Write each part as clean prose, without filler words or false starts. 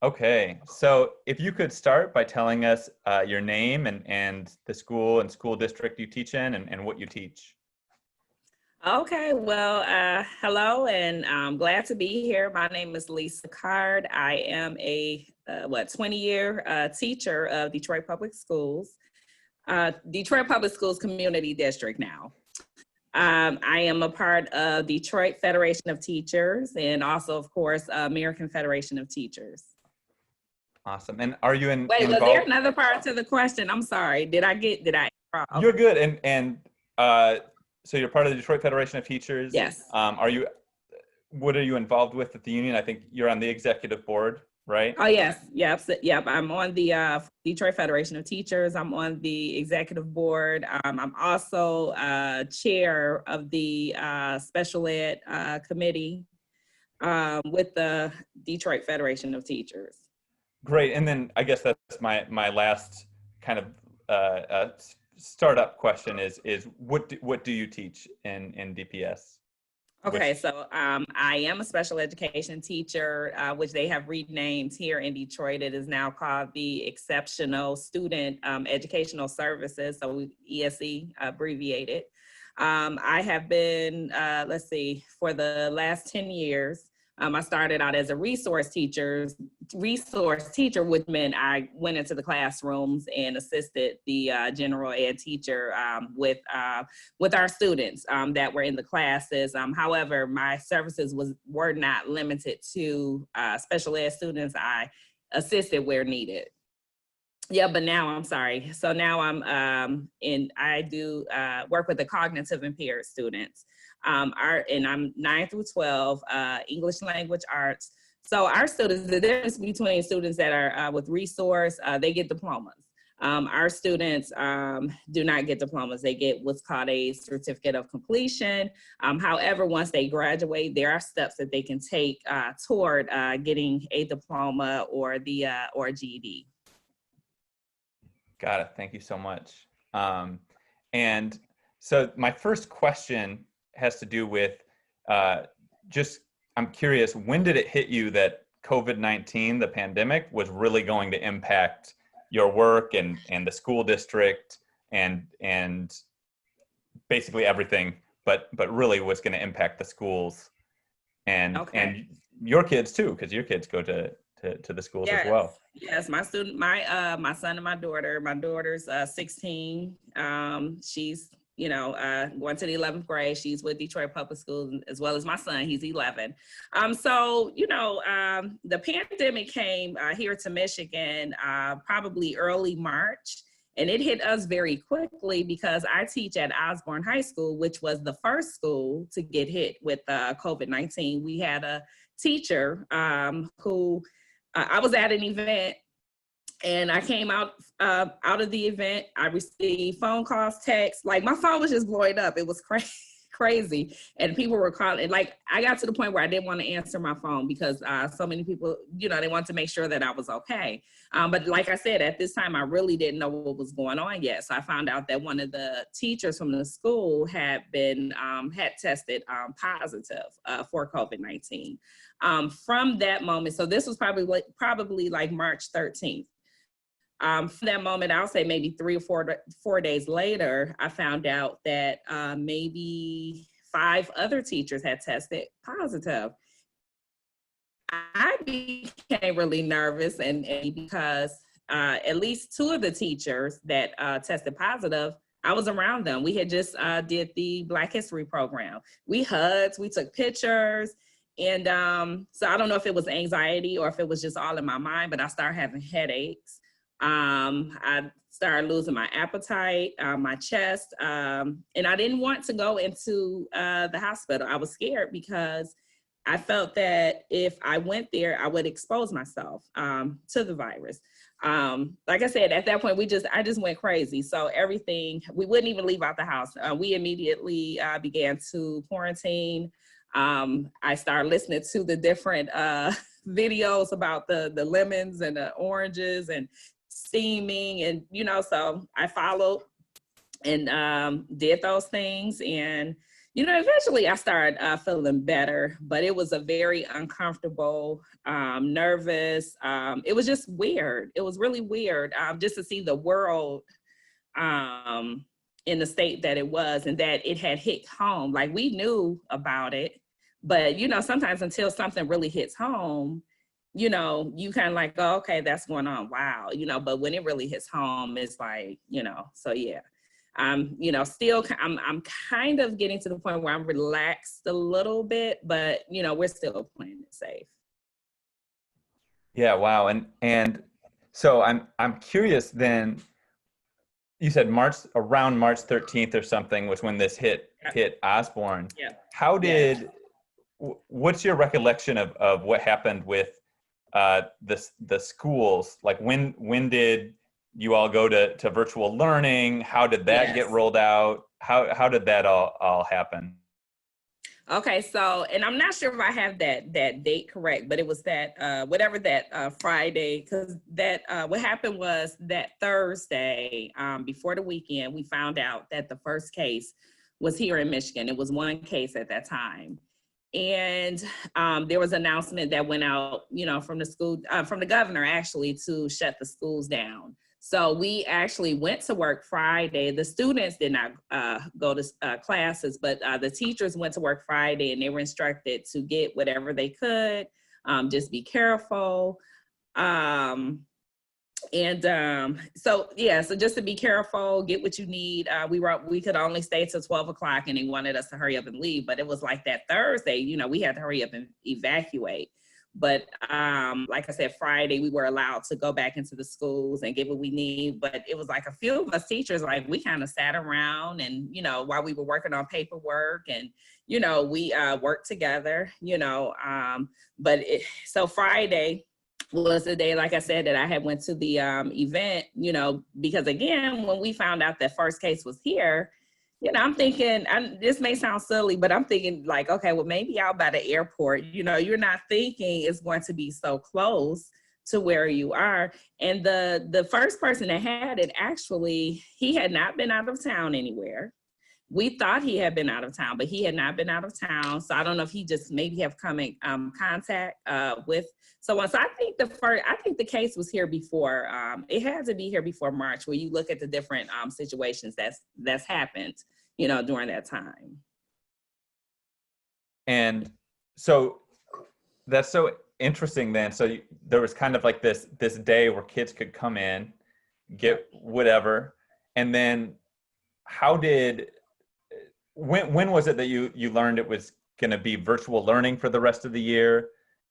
Okay, so if you could start by telling us your name and the school and school district you teach in and what you teach. Okay, well, hello, and I'm glad to be here. My name is Lisa Card. I am a 20-year teacher of Detroit Public Schools, Detroit Public Schools Community District now. I am a part of Detroit Federation of Teachers and also, of course, American Federation of Teachers. Awesome. And are you Wait, was there involved? another part to the question? I'm sorry. Did I? You're Okay. good. So you're part of the Detroit Federation of Teachers. Yes. What are you involved with at the union? I think you're on the executive board, right? Oh, yes. Yep. I'm on the Detroit Federation of Teachers. I'm on the executive board. I'm also chair of the special ed committee with the Detroit Federation of Teachers. Great. And then I guess that's my last kind of startup question is what do you teach in DPS? Okay, so I am a special education teacher, which they have renamed here in Detroit. It is now called the Exceptional Student Educational Services, so ESE abbreviated. I have been, for the last 10 years, I started out as a resource teacher, which meant I went into the classrooms and assisted the general ed teacher with our students that were in the classes. However, my services were not limited to special ed students. I assisted where needed. Yeah, but now I'm sorry. So now I do work with the cognitive impaired students. And I'm 9 through 12, English language arts. So our students, the difference between students that are with resource, they get diplomas. Our students do not get diplomas. They get what's called a certificate of completion. However, once they graduate, there are steps that they can take toward getting a diploma or a GED. Got it. Thank you so much. And so my first question has to do with I'm curious, when did it hit you that COVID-19, the pandemic, was really going to impact your work and the school district and basically everything, but really was going to impact the schools and your kids too, because your kids go to the schools as well. Yes, my son and my daughter. My daughter's 16. She's going to the 11th grade. She's with Detroit Public Schools, as well as my son. He's 11. The pandemic came here to Michigan probably early March, and it hit us very quickly because I teach at Osborne High School, which was the first school to get hit with COVID-19. We had a teacher who I was at an event, and I came out of the event. I received phone calls, texts. Like, my phone was just blowing up. It was crazy. And people were calling. Like, I got to the point where I didn't want to answer my phone because so many people, they wanted to make sure that I was okay. But like I said, at this time, I really didn't know what was going on yet. So I found out that one of the teachers from the school had tested positive for COVID-19. From that moment, so this was probably like March 13th. From that moment, I'll say maybe 3 or 4 days later, I found out that maybe 5 other teachers had tested positive. I became really nervous, and because at least 2 of the teachers that tested positive, I was around them. We had just did the Black History program. We hugged, we took pictures. And so I don't know if it was anxiety or if it was just all in my mind, but I started having headaches. I started losing my appetite, my chest, and I didn't want to go into the hospital. I was scared because I felt that if I went there, I would expose myself to the virus. Like I said, at that point, I just went crazy. So we wouldn't even leave out the house. We immediately began to quarantine. I started listening to the different videos about the lemons and the oranges and steaming, and so I followed and did those things. And Eventually I started feeling better, but it was a very uncomfortable, nervous. It was just weird. It was really weird just to see the world um, in the state that it was, and that it had hit home. Like, we knew about it, but sometimes until something really hits home, you kind of like, oh, okay, that's going on. Wow. But when it really hits home, it's like, so yeah. Still, I'm kind of getting to the point where I'm relaxed a little bit, but we're still playing it safe. Yeah, wow. And so I'm curious then, you said around March 13th or something was when this hit Osborne. Yeah. How Yeah. what's your recollection of what happened with the schools? Like, when did you all go to virtual learning? How did that get Yes. rolled out? How did that all happen? Okay, so, and I'm not sure if I have that date correct, but it was that whatever that Friday, because that what happened was that Thursday before the weekend, we found out that the first case was here in Michigan. It was one case at that time, and there was an announcement that went out, from the school, from the governor actually, to shut the schools down. So we actually went to work Friday. The students did not go to classes, but the teachers went to work Friday, and they were instructed to get whatever they could. Just be careful. So just to be careful, get what you need. We could only stay till 12 o'clock, and they wanted us to hurry up and leave. But it was like that Thursday, we had to hurry up and evacuate. But like I said, Friday, we were allowed to go back into the schools and get what we need. But it was like a few of us teachers, like, we kind of sat around and, while we were working on paperwork, and, we worked together, so Friday was the day, like I said, that I had went to the event, because again, when we found out that first case was here, I'm thinking, this may sound silly, but I'm thinking like, okay, well, maybe out by the airport, you're not thinking it's going to be so close to where you are. And the first person that had it, actually, he had not been out of town anywhere. We thought he had been out of town, but he had not been out of town. So I don't know if he just maybe have come in contact with someone. So I think the case was here before. It had to be here before March, where you look at the different situations that's happened, during that time. And so that's so interesting then. So there was kind of like this day where kids could come in, get whatever, and then when was it that you learned it was going to be virtual learning for the rest of the year?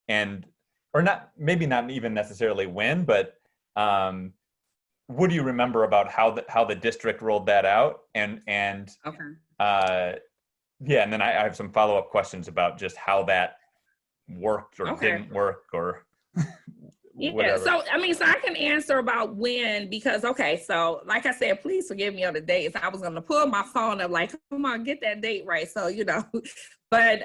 Or not, maybe not even necessarily when, but what do you remember about how the district rolled that out? And Okay. yeah, and then I have some follow-up questions about just how that worked or didn't work or whatever. So I can answer about when, because so like I said, please forgive me on the dates. I was gonna pull my phone up, like, come on, get that date right. So but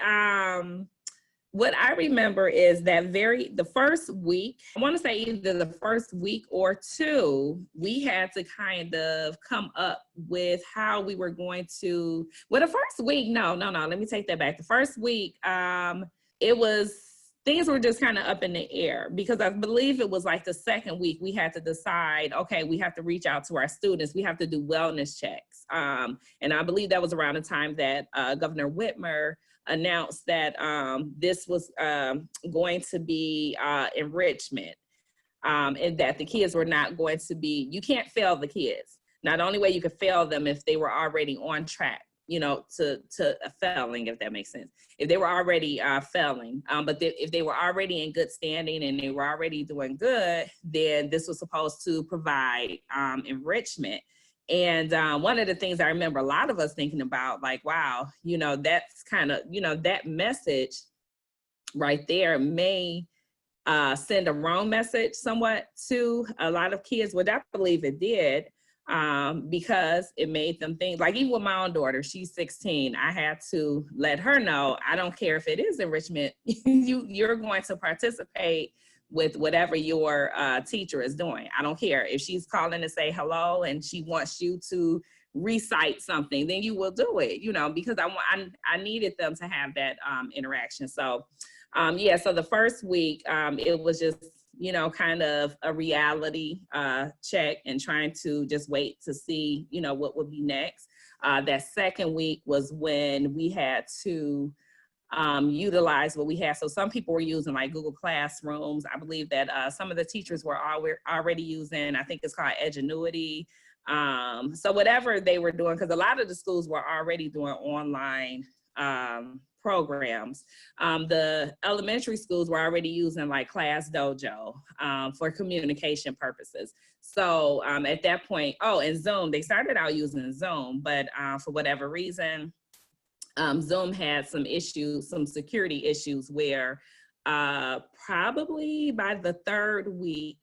what I remember is that the first week, I want to say either the first week or two, we had to kind of come up with how we were going to. Well, the first week, no, let me take that back. The first week, things were just kind of up in the air, because I believe it was like the second week we had to decide, okay, we have to reach out to our students. We have to do wellness checks. And I believe that was around the time that Governor Whitmer announced that this was going to be enrichment, and that the kids were not going to be, you can't fail the kids. Not the only way you could fail them if they were already on track, to failing, if that makes sense. If they were already failing, but if they were already in good standing and they were already doing good, then this was supposed to provide enrichment. And one of the things I remember a lot of us thinking about, like, wow, that's kind of, that message right there may send a wrong message somewhat to a lot of kids, which I believe it did. Because it made them think, like, even with my own daughter, she's 16, I had to let her know, I don't care if it is enrichment, you're going to participate with whatever your teacher is doing. I don't care if she's calling to say hello and she wants you to recite something, then you will do it, because I needed them to have that interaction. So yeah, so the first week, it was just, kind of a reality check and trying to just wait to see, what would be next. That second week was when we had to utilize what we have. So some people were using like Google Classrooms. I believe that some of the teachers were already using, I think it's called Edgenuity. So whatever they were doing, because a lot of the schools were already doing online programs. The elementary schools were already using like Class Dojo for communication purposes. So at that point, and Zoom, they started out using Zoom, but for whatever reason, Zoom had some issues, some security issues where probably by the third week,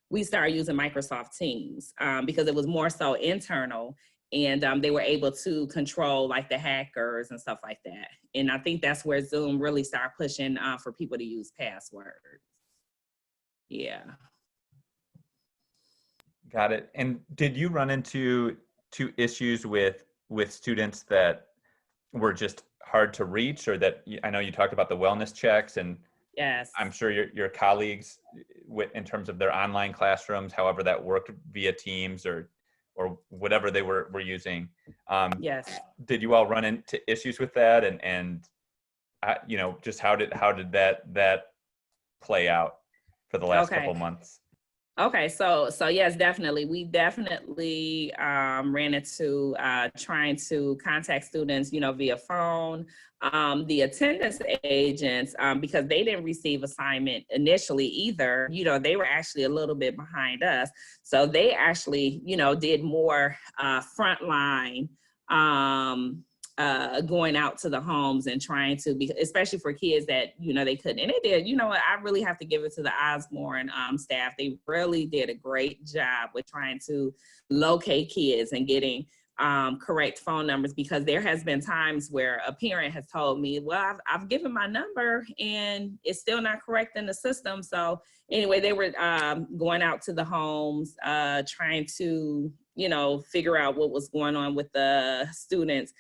we started using Microsoft Teams because it was more so internal, and they were able to control like the hackers and stuff like that. And I think that's where Zoom really started pushing for people to use passwords. Yeah. Got it. And did you run into issues with students that were just hard to reach, or that I know you talked about the wellness checks, and yes, I'm sure your colleagues in terms of their online classrooms, however that worked via Teams or whatever they were using. yes. Did you all run into issues with that, and just how did that play out for the last couple months? Okay, so yes, definitely. We definitely ran into trying to contact students, via phone. The attendance agents, because they didn't receive assignment initially either, they were actually a little bit behind us. So they actually, did more frontline going out to the homes and trying to be, especially for kids that, they couldn't. And they did, I really have to give it to the Osborne staff. They really did a great job with trying to locate kids and getting correct phone numbers, because there has been times where a parent has told me, well, I've given my number and it's still not correct in the system. So anyway, they were going out to the homes, trying to, figure out what was going on with the students.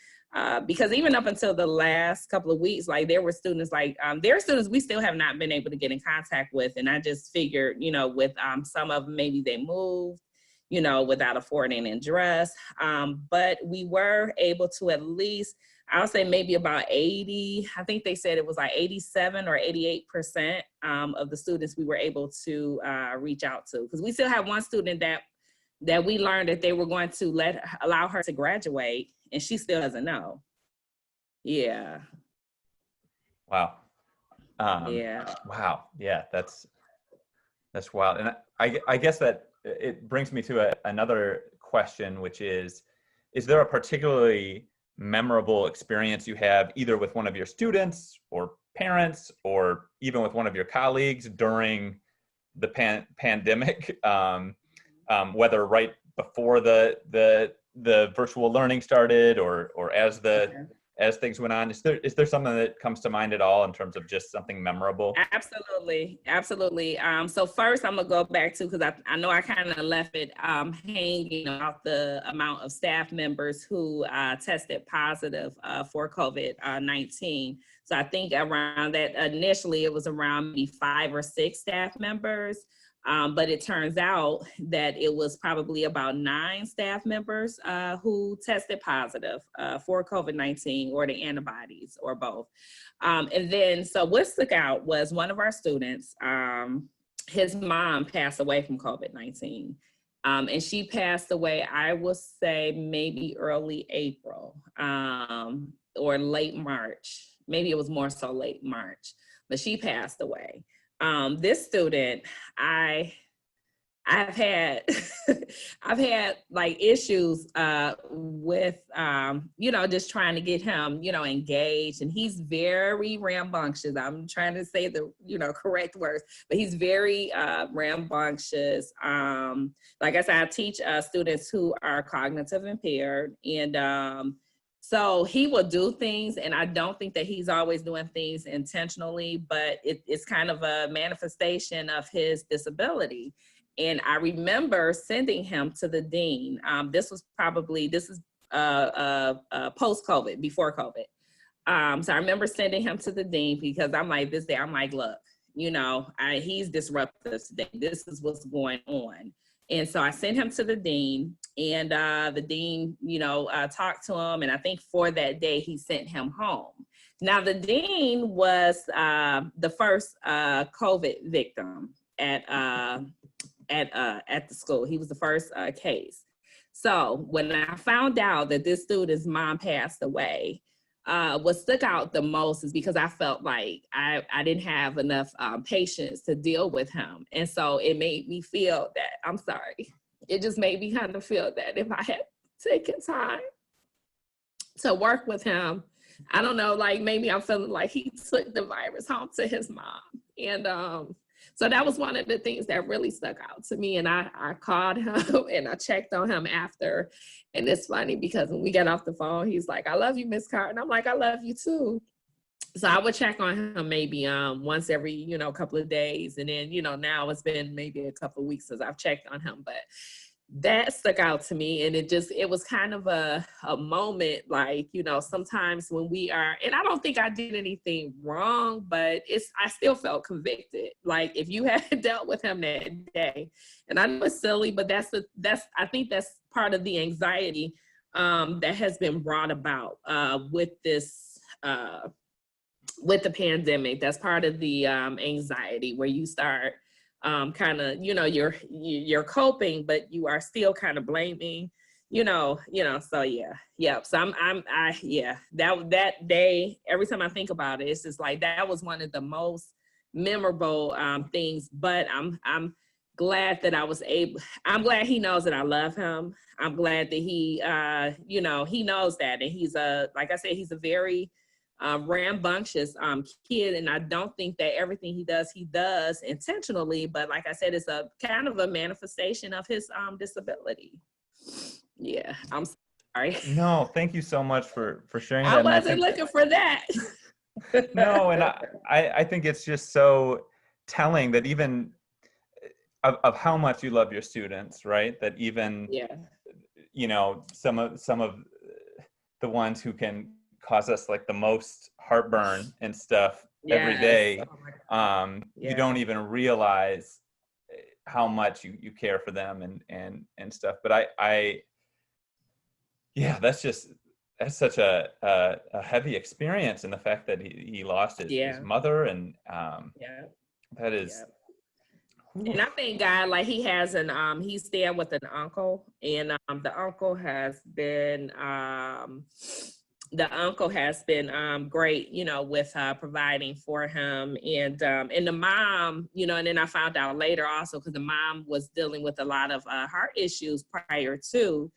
Because even up until the last couple of weeks, like there were students there are students we still have not been able to get in contact with. And I just figured, with some of them, maybe they moved, without affording an address. But we were able to at least, I'll say maybe about 80, I think they said it was like 87 or 88% of the students we were able to reach out to. Because we still have one student that we learned that they were going to allow her to graduate, and she still doesn't know. Yeah. Wow. Yeah. Wow. Yeah, that's wild. And I guess that it brings me to another question, which is there a particularly memorable experience you have either with one of your students or parents, or even with one of your colleagues during the pandemic, whether right before the virtual learning started or as things went on? Is there something that comes to mind at all in terms of just something memorable? Absolutely. So first I'm gonna go back to, because I know I kind of left it hanging about the amount of staff members who tested positive for COVID-19. So I think around that, initially it was around maybe 5 or 6 staff members. But it turns out that it was probably about 9 staff members who tested positive for COVID-19 or the antibodies or both. And then, so what stuck out was one of our students, his mom passed away from COVID-19. And she passed away, I will say maybe early April or late March. Maybe it was more so late March, but she passed away. This student, I've had I've had like issues with just trying to get him engaged, and he's very rambunctious. I'm trying to say the correct words, but he's very rambunctious. Like I said, I teach students who are cognitive impaired, and so he will do things, and I don't think that he's always doing things intentionally, but it's kind of a manifestation of his disability. And I remember sending him to the dean. This is post-COVID, before COVID. So I remember sending him to the dean because I'm like, this day, I'm like, look, he's disruptive today. This is what's going on. And so I sent him to the dean, and the dean, talked to him. And I think for that day, he sent him home. Now, the dean was the first COVID victim at the school. He was the first case. So when I found out that this student's mom passed away, what stuck out the most is because I felt like I didn't have enough patience to deal with him. And so it made me feel that, I'm sorry, it just made me kind of feel that if I had taken time to work with him, I don't know, like maybe I'm feeling like he took the virus home to his mom. And so that was one of the things that really stuck out to me. And I called him and I checked on him after. And it's funny because when we got off the phone, he's like, I love you, Miss Carter. And I'm like, I love you too. So I would check on him maybe once every, couple of days. And then, now it's been maybe a couple of weeks since I've checked on him. But that stuck out to me. And it was kind of a moment like, sometimes when we are, and I don't think I did anything wrong, but I still felt convicted. Like if you had dealt with him that day, and I know it's silly, but I think that's part of the anxiety that has been brought about with this, with the pandemic. That's part of the anxiety where you start kind of, you're coping, but you are still kind of blaming, so yeah. So that day, every time I think about it, it's just like, that was one of the most memorable things, but I'm glad that I'm glad he knows that I love him. I'm glad that he knows that. And he's like I said, he's a very rambunctious kid, and I don't think that everything he does intentionally, but like I said, it's a kind of a manifestation of his disability. Yeah, I'm sorry. No, thank you so much for sharing that. I wasn't looking for that. No, and I think it's just so telling that even of how much you love your students, right? That even some of the ones who can cause us like the most heartburn and stuff every day, you don't even realize how much you care for them and stuff. But that's such a heavy experience, and the fact that he lost his mother, and that is. And I thank God, like he has he's staying with an uncle, and the uncle has been great, with prividing for him, and the mom, and then I found out later also because the mom was dealing with a lot of heart issues prior to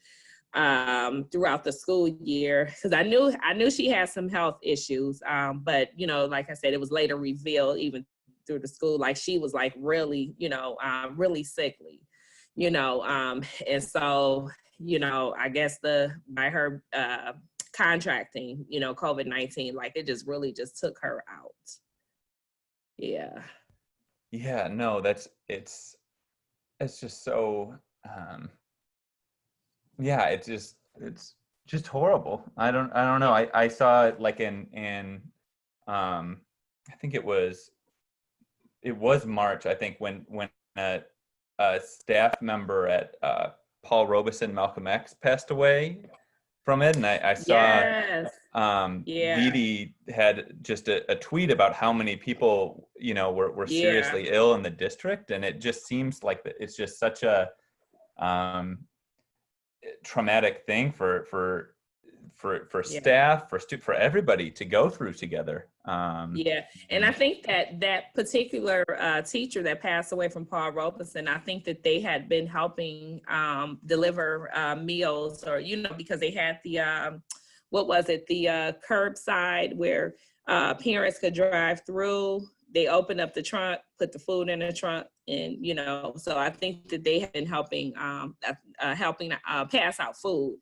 throughout the school year, because I knew she had some health issues, but like I said, it was later revealed even through the school, like she was like really, really sickly, and so I guess by her contracting, COVID-19, like it just really just took her out. Yeah, no, it's just so it's just horrible. I don't know. I saw it like in I think it was March, I think, when a staff member at Paul Robeson Malcolm X passed away from it, and I saw Dee had just a tweet about how many people were seriously ill in the district, and it just seems like it's just such a traumatic thing for staff, for everybody to go through together. And I think that particular teacher that passed away from Paul Robeson, I think that they had been helping deliver meals, or because they had the the curbside where parents could drive through. They opened up the trunk, put the food in the trunk, and so I think that they have been helping pass out food.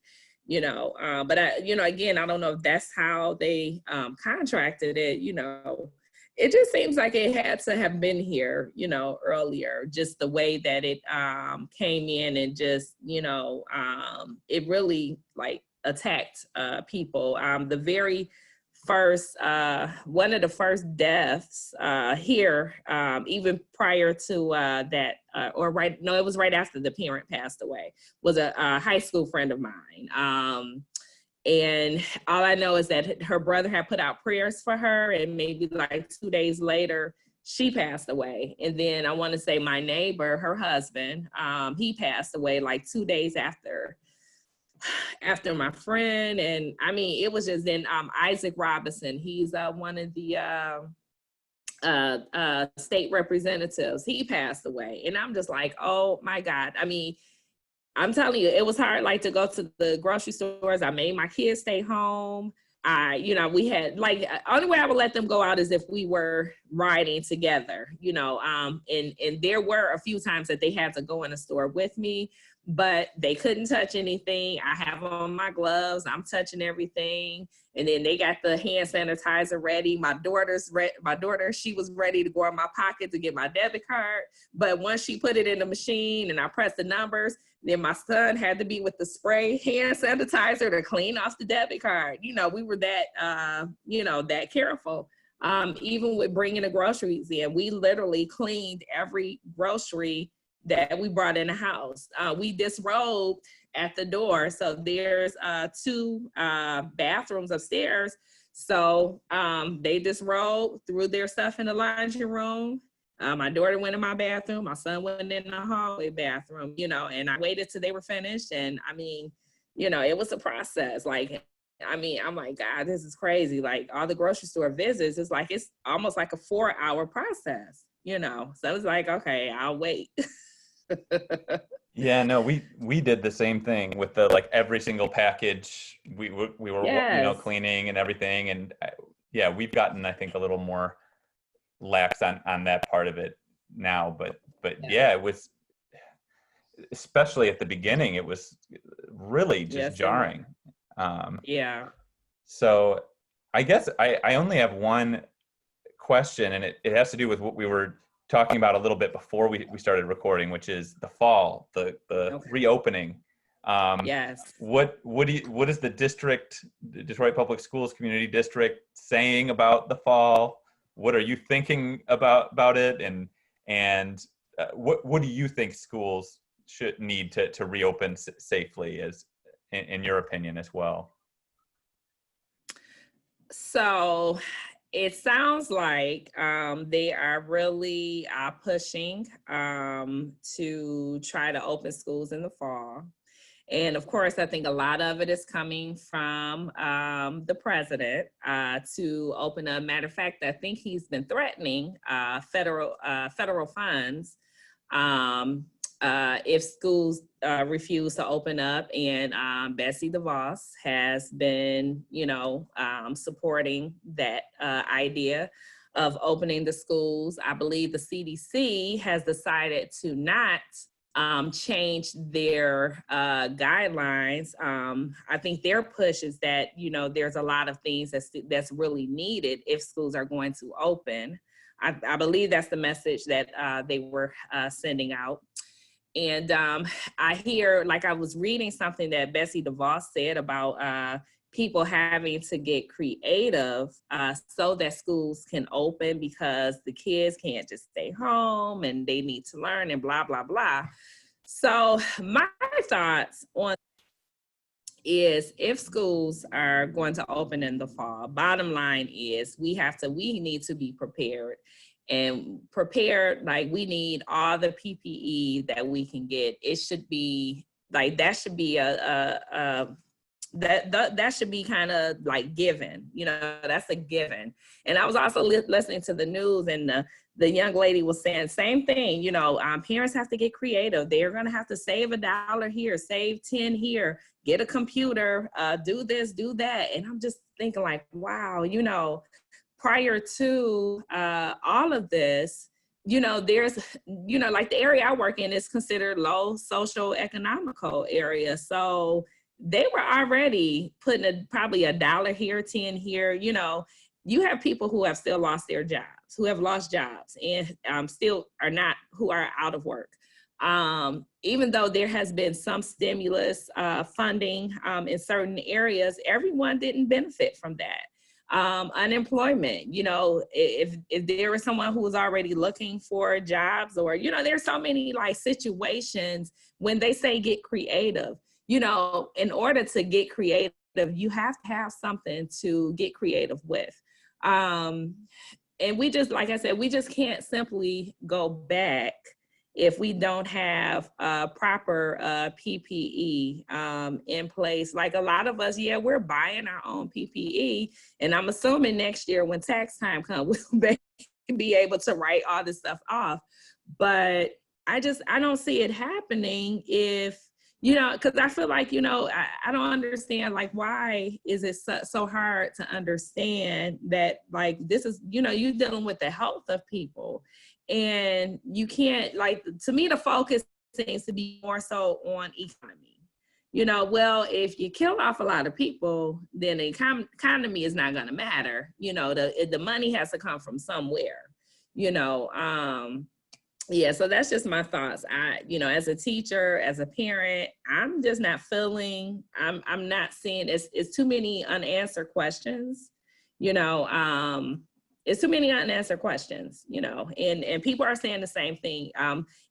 But again, I don't know if that's how they contracted it, it just seems like it had to have been here, you know, earlier, just the way that it came in and just, you know, it really like attacked people. The very first, one of the first deaths here, even prior to that, or right, no, it was right after the parent passed away, was a high school friend of mine. And all I know is that her brother had put out prayers for her, and maybe like 2 days later, she passed away. And then I want to say my neighbor, her husband, he passed away like 2 days after my friend. And I mean, it was just then Isaac Robinson, he's one of the state representatives, he passed away. And I'm just like, oh my God. I mean, I'm telling you, it was hard, like, to go to the grocery stores. I made my kids stay home. You know, we had, like, only way I would let them go out is if we were riding together, you know, and there were a few times that they had to go in the store with me, but they couldn't touch anything. I have on my gloves, I'm touching everything. And then they got the hand sanitizer ready. My daughter, she was ready to go in my pocket to get my debit card. But once she put it in the machine and I pressed the numbers, then my son had to be with the spray hand sanitizer to clean off the debit card. You know, we were that, you know, that careful. Even with bringing the groceries in, we literally cleaned every grocery that we brought in the house. We disrobed at the door. So there's 2 bathrooms upstairs. So they disrobed, threw their stuff in the laundry room. My daughter went in my bathroom, my son went in the hallway bathroom, you know, and I waited till they were finished. And I mean, you know, it was a process. Like, I mean, I'm like, God, this is crazy. Like, all the grocery store visits, it's like, it's almost like a 4-hour process, you know? So it's like, okay, I'll wait. Yeah, no, we did the same thing with the, like, every single package we were you know, Yes. cleaning and everything. And yeah, we've gotten, I think, a little more lax on that part of it now, but yeah, it was, especially at the beginning, it was really just Yes, it was. jarring. Yeah. So I guess I only have one question, and it has to do with what we were talking about a little bit before we started recording, which is the fall, the Okay. reopening. Yes. What is the district, the Detroit Public Schools Community District, saying about the fall? What are you thinking about it? And what do you think schools should need to reopen safely, as in your opinion as well? So it sounds like they are really pushing to try to open schools in the fall. And of course, I think a lot of it is coming from the president to open up. Matter of fact, I think he's been threatening federal funds if schools refuse to open up. And Betsy DeVos has been, you know, supporting that idea of opening the schools. I believe the CDC has decided to not change their guidelines. I think their push is that, you know, there's a lot of things that's really needed if schools are going to open. I believe that's the message that they were sending out. And I hear, like, I was reading something that Betsy DeVos said about people having to get creative so that schools can open, because the kids can't just stay home and they need to learn and blah, blah, blah. So my thoughts on is, if schools are going to open in the fall, bottom line is we need to be prepared. And prepared, like, we need all the PPE that we can get. It should be like, that should be that should be kind of like given, you know, that's a given. And I was also listening to the news, and the young lady was saying same thing, you know, parents have to get creative. They're going to have to save $1 here, save 10 here, get a computer, do this, do that. And I'm just thinking, like, wow, you know, prior to all of this, you know, there's, you know, like, the area I work in is considered low social economical area. So they were already putting probably $1 here, 10 here, you know, you have people who have still lost their jobs, who have lost jobs and still are not, who are out of work. Even though there has been some stimulus funding in certain areas, everyone didn't benefit from that. Unemployment, you know, if there was someone who was already looking for jobs, or, you know, there's so many like situations when they say get creative, you know, in order to get creative, you have to have something to get creative with. And we just, like I said, we just can't simply go back if we don't have proper PPE in place. Like a lot of us, yeah, we're buying our own PPE. And I'm assuming next year when tax time comes, we'll be able to write all this stuff off. But I don't see it happening if, you know, because I feel like, you know, I don't understand, like, why is it so hard to understand that, like, this is, you know, you're dealing with the health of people. And you can't, like, to me, the focus seems to be more so on economy. You know, well, if you kill off a lot of people, then the economy is not going to matter. You know, the money has to come from somewhere, you know. Yeah, so that's just my thoughts. You know, as a teacher, as a parent, I'm just not feeling, I'm not seeing, it's too many unanswered questions, you know. It's too many unanswered questions, you know, and people are saying the same thing.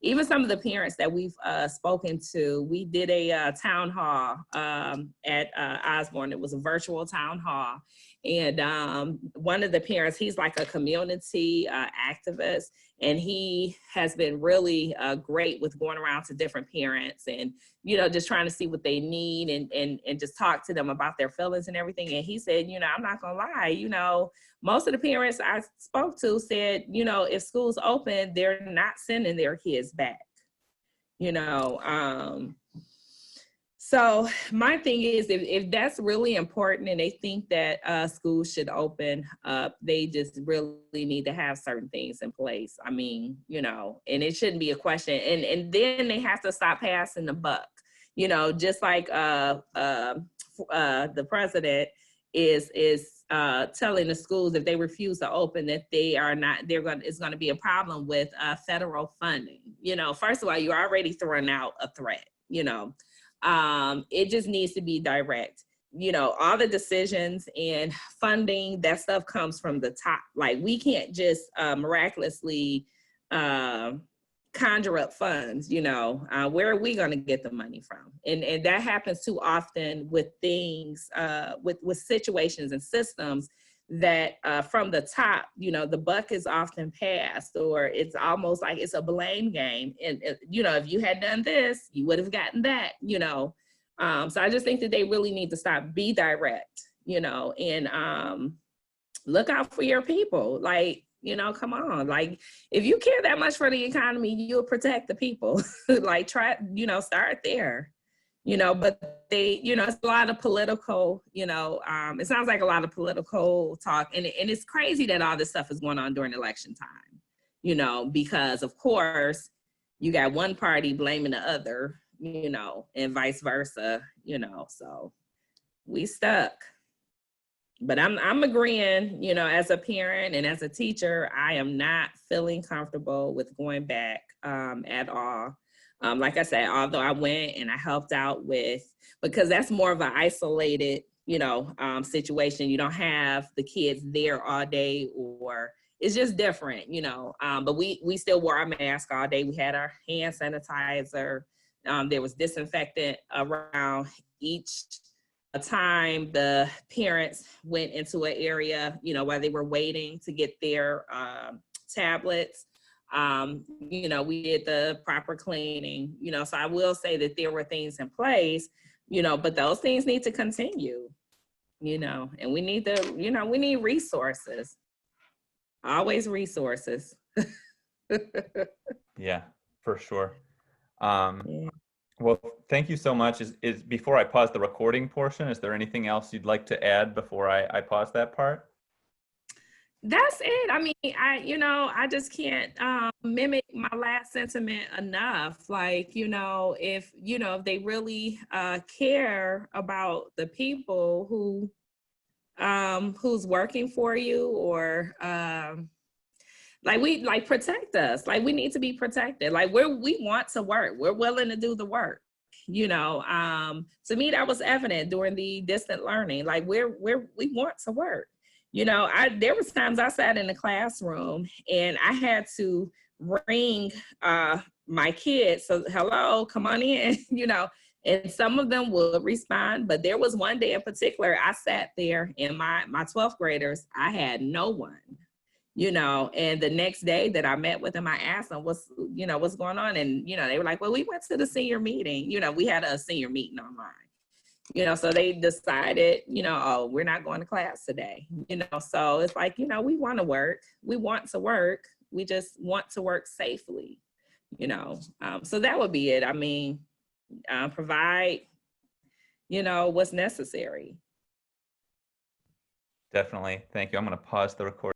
Even some of the parents that we've spoken to, we did a town hall at Osborne. It was a virtual town hall. And one of the parents, he's like a community activist, and he has been really great with going around to different parents and, you know, just trying to see what they need and just talk to them about their feelings and everything. And he said, you know, I'm not gonna lie, you know, most of the parents I spoke to said, you know, if school's open, they're not sending their kids back, you know. So my thing is, if that's really important and they think that schools should open up, they just really need to have certain things in place. I mean, you know, and it shouldn't be a question. And then they have to stop passing the buck, you know, just like the president is telling the schools if they refuse to open that it's going to be a problem with federal funding. You know, first of all, you're already throwing out a threat, you know. It just needs to be direct. You know, all the decisions and funding, that stuff comes from the top. Like, we can't just miraculously conjure up funds, you know. Where are we going to get the money from? And that happens too often with things, with situations and systems that from the top, you know, the buck is often passed, or it's almost like it's a blame game. And, you know, if you had done this, you would have gotten that, you know. So I just think that they really need to stop, be direct, you know, and look out for your people. Like, you know, come on. Like, if you care that much for the economy, you'll protect the people. Like, try, you know, start there. You know, but they, you know, it's a lot of political, you know, it sounds like a lot of political talk. And it's crazy that all this stuff is going on during election time, you know, because of course you got one party blaming the other, you know, and vice versa, you know, so we stuck. But I'm agreeing, you know, as a parent and as a teacher, I am not feeling comfortable with going back at all. Like I said, although I went and I helped out with, because that's more of an isolated, you know, situation. You don't have the kids there all day, or it's just different, you know. But we still wore our mask all day. We had our hand sanitizer. There was disinfectant around each time the parents went into an area, you know, while they were waiting to get their tablets. You know, we did the proper cleaning, you know, so I will say that there were things in place, you know, but those things need to continue, you know, and we need to, you know, we need resources, always resources. Yeah, for sure. Yeah. Well, thank you so much. Is before I pause the recording portion, is there anything else you'd like to add before I pause that part? That's it. I mean, you know, I just can't mimic my last sentiment enough. Like, you know, if they really care about the people who who's working for you, or like protect us. Like we need to be protected. Like we want to work. We're willing to do the work. To me that was evident during the distant learning. Like we want to work. There was times I sat in the classroom and I had to ring my kids. So hello, come on in, and some of them would respond. But there was one day in particular, I sat there and my 12th graders, I had no one, and the next day that I met with them, I asked them what's going on. And, they were like, well, we went to the senior meeting, we had a senior meeting online, so they decided, oh, we're not going to class today, so it's like, we want to work. We want to work. We just want to work safely, so that would be it. I mean, provide, what's necessary. Definitely. Thank you. I'm going to pause the recording.